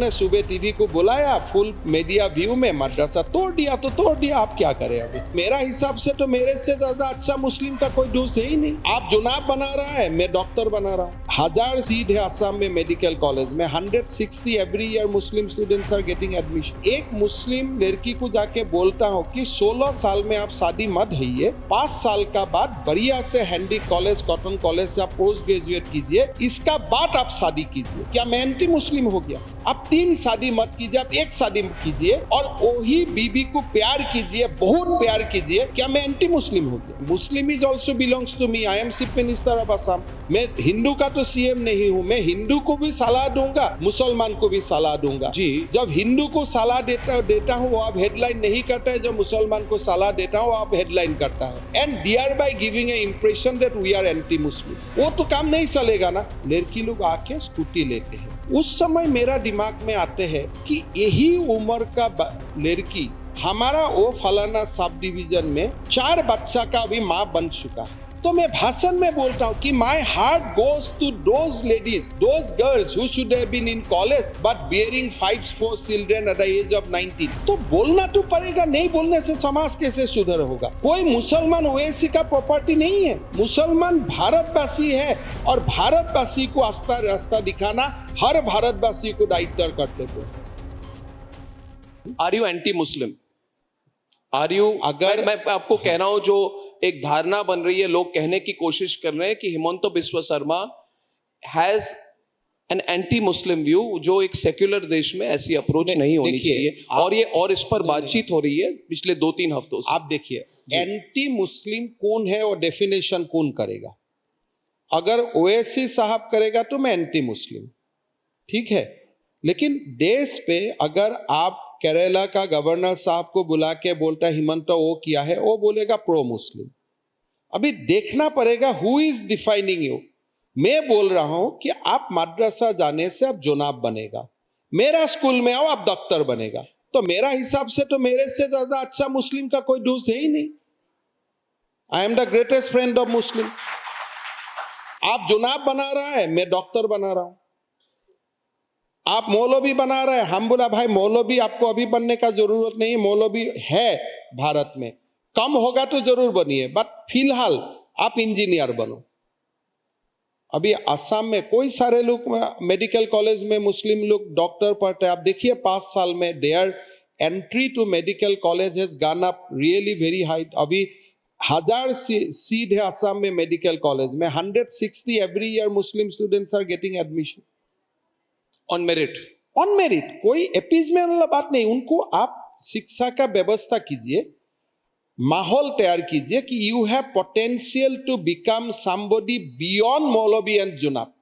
ने सुबह टीवी को बुलाया, फुल मीडिया व्यू में मदरसा तोड़ दिया तो तोड़ दिया, आप क्या करें अभी। मेरा हिसाब से तो मेरे से ज्यादा अच्छा मुस्लिम का कोई दोस्त है ही नहीं। आप जुनाब बना रहा है, मैं डॉक्टर बना रहा हूँ। 1000 सीट है असम में मेडिकल कॉलेज में, 160 every year Muslim students are getting admission. एक मुस्लिम लड़की को जाके बोलता हूँ कि 16 साल में आप शादी मत होइए, 5 साल का बाद बढ़िया से हैंडी कॉलेज, कॉटन कॉलेज से आप पोस्ट ग्रेजुएट कीजिए, इसका बाद आप शादी कीजिए। क्या मैं एंटी मुस्लिम हो गया? आप 3 शादी मत कीजिए, आप 1 शादी कीजिए और वही बीबी को प्यार कीजिए, बहुत प्यार कीजिए। क्या मैं एंटी मुस्लिम हो गया? Muslim is also belongs to me, I am chief minister of Assam. मैं हिंदू का तो सीएम नहीं हूँ, मैं हिंदू को भी सलाह दूंगा, मुसलमान को भी सलाह दूंगा जी। जब हिंदू को सलाह देता हूँ वो आप हेडलाइन नहीं करता है, जब मुसलमान को सलाह देता हूँ आप हेडलाइन करता है, and thereby giving a impression that we are anti Muslim. वो तो काम नहीं चलेगा ना। लड़की लोग आके स्कूटी लेते हैं, उस समय मेरा दिमाग में आते हैं कि यही उम्र का लड़की हमारा वो फलाना सब डिवीजन में 4 बच्चा का भी माँ बन चुका है। तो मैं भाषण में बोलता हूँ कि my heart goes to those ladies, those girls who should have been in college but bearing 5-4 children at the age of 19। तो बोलना तो पड़ेगा, नहीं बोलने से समाज कैसे सुधर होगा? कोई मुसलमान ओवैसी का प्रॉपर्टी नहीं है, मुसलमान भारतवासी है और भारतवासी को आस्था रास्ता दिखाना हर भारतवासी को दायित्व कर्तव्य है। Are you anti Muslim? Are you? अगर मैं आपको कह रहा हूं, जो एक धारणा बन रही है, लोग कहने की कोशिश कर रहे हैं कि Himanta Biswa Sharma has an anti Muslim view, जो एक सेक्युलर देश में ऐसी अप्रोच नहीं होनी चाहिए, और इस पर बातचीत हो रही है पिछले 2-3 हफ्तों से। आप देखिए, एंटी मुस्लिम कौन है और डेफिनेशन कौन करेगा? अगर ओवैसी साहब करेगा तो मैं एंटी मुस्लिम, ठीक है। लेकिन देश पे अगर आप केरला का गवर्नर साहब को बुला के बोलता है हिमंता वो किया है, वो बोलेगा प्रो मुस्लिम। अभी देखना पड़ेगा हु इज डिफाइनिंग यू। मैं बोल रहा हूं कि आप मदरसा जाने से आप जुनाब बनेगा, मेरा स्कूल में आओ आप डॉक्टर बनेगा। तो मेरा हिसाब से तो मेरे से ज्यादा अच्छा मुस्लिम का कोई दोस्त है ही नहीं। I am the greatest friend of Muslim. आप जुनाब बना रहा है, मैं डॉक्टर बना रहा हूं। आप मौलवी बना रहे हैं, हम बोला भाई मौलवी आपको अभी बनने का जरूरत नहीं, मौलवी है भारत में, कम होगा तो जरूर बनिए, बट फिलहाल आप इंजीनियर बनो। अभी असम में कोई सारे लोग मेडिकल कॉलेज में मुस्लिम लोग डॉक्टर पढ़ते हैं। आप देखिए 5 साल में their entry to medical college has gone up really very high. अभी 1000 सीट है असम में मेडिकल कॉलेज में, 160 every year Muslim students are getting admission on merit. On merit, कोई एपीजमेंट वाला बात नहीं। उनको आप शिक्षा का व्यवस्था कीजिए, माहौल तैयार कीजिए कि you have potential to become somebody beyond मौलवी एंड जुनाब।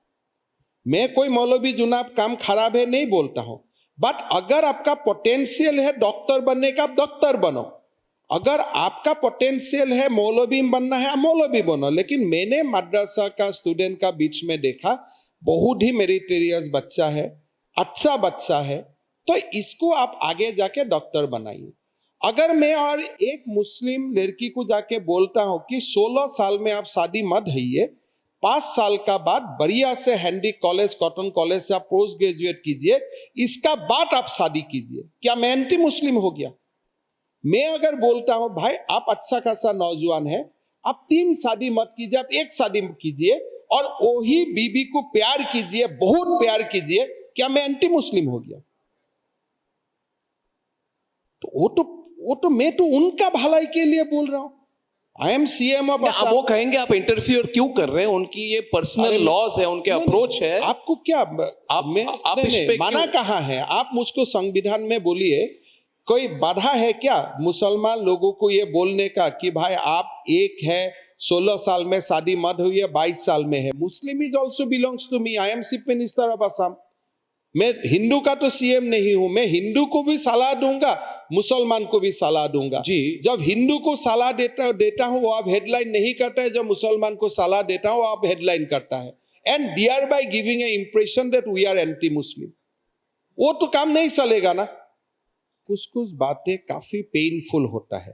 मैं कोई मौलवी जुनाब काम खराब है नहीं बोलता हूं, बट अगर आपका पोटेंशियल है डॉक्टर बनने का, आप डॉक्टर बनो। अगर आपका पोटेंशियल है मौलवी बनना है, आप मौलवी बनो। लेकिन मैंने मदरसा का स्टूडेंट का बीच में देखा, बहुत ही मेरिटोरियस बच्चा है, अच्छा बच्चा है, तो इसको आप आगे जाके डॉक्टर बनाइए। अगर मैं और एक मुस्लिम लड़की को जाके बोलता हूं कि 16 साल में आप शादी मत होइए, 5 साल का बाद बढ़िया से हैंडी कॉलेज, कॉटन कॉलेज से आप पोस्ट ग्रेजुएट कीजिए, इसका बाद आप शादी कीजिए, क्या मैं एंटी मुस्लिम हो गया? मैं अगर बोलता हूं भाई आप अच्छा खासा नौजवान है, आप 3 शादी मत कीजिए, आप 1 शादी कीजिए और वही बीबी को प्यार कीजिए, बहुत प्यार कीजिए, क्या मैं एंटी मुस्लिम हो गया? तो वो तो मैं तो उनका भलाई के लिए बोल रहा हूं। I am CM of Assam. वो कहेंगे आप इंटरफियर क्यों कर रहे हैं, उनकी ये पर्सनल लॉज है, उनके अप्रोच है। आपको क्या आप इस पे माना कहां है? आप मुझको संविधान में बोलिए, कोई बाधा है क्या मुसलमान लोगों को ये बोलने का कि भाई आप एक है, 16 साल में शादी मत हुई है, 22 साल में है। Muslim is also belongs to me, I am chief minister of Assam. मैं हिंदू का तो सीएम नहीं हूं, मैं हिंदू को भी सलाह दूंगा, मुसलमान को भी सलाह दूंगा जी। जब हिंदू को सलाह देता हूं वो आप हेडलाइन नहीं करता है, जब मुसलमान को सलाह देता हूं आप हेडलाइन करता है, and thereby giving a impression that we are anti Muslim. वो तो काम नहीं चलेगा ना। कुछ बातें काफी पेनफुल होता है,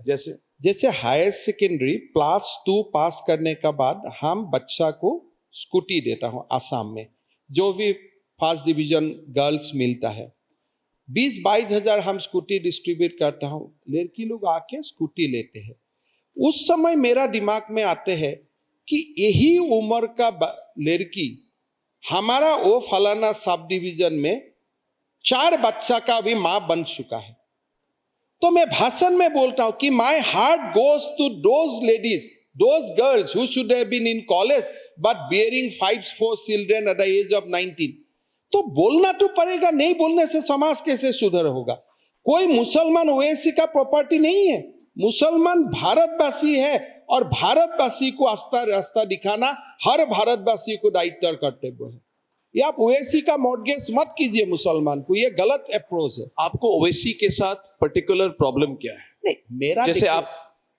जैसे हायर सेकेंडरी +2 पास करने के बाद हम बच्चा को स्कूटी देता हूं। आसाम में जो भी फर्स्ट डिवीजन गर्ल्स मिलता है, 20-22 हजार हम स्कूटी डिस्ट्रीब्यूट करता हूं, लड़की लोग आके स्कूटी लेते हैं। उस समय मेरा दिमाग में आते हैं कि यही उम्र का लड़की हमारा वो फलाना सब डिवीजन में 4 बच्चा का भी मां बन चुका है। तो मैं भाषण में बोलता हूं कि my heart goes to those ladies, those girls who should have been in college but bearing 5-4 children at the age of 19। तो बोलना तो पड़ेगा, नहीं बोलने से समाज कैसे सुधर होगा? कोई मुसलमान ओवैसी का प्रॉपर्टी नहीं है, मुसलमान भारतवासी है और भारतवासी को रास्ता दिखाना हर भारतवासी को दायित्व और कर्तव्य है। ये आप ओवैसी का मॉर्गेज मत कीजिए मुसलमान को, ये गलत अप्रोच है। आपको ओवैसी के साथ पर्टिकुलर प्रॉब्लम क्या है? नहीं, मेरा जैसे आप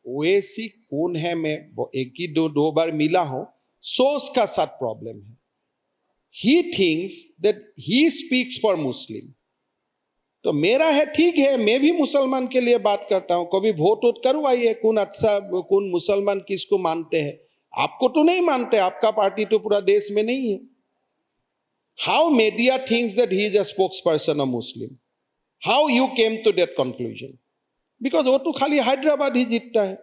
ओवैसी कौन है, मैं एक ही दो बार मिला हूं, सोच का साथ प्रॉब्लम है। He thinks that he speaks for Muslim। तो मेरा है ठीक है, मैं भी मुसलमान के लिए बात करता हूं, कभी वोट करवाइए कौन अच्छा, कौन मुसलमान किसको मानते हैं। आपको तो नहीं मानते, आपका पार्टी तो पूरा देश में नहीं है। How media thinks that he is a spokesperson of Muslim, how you came to that conclusion? Because वो तो खाली हैदराबाद ही जीतता है।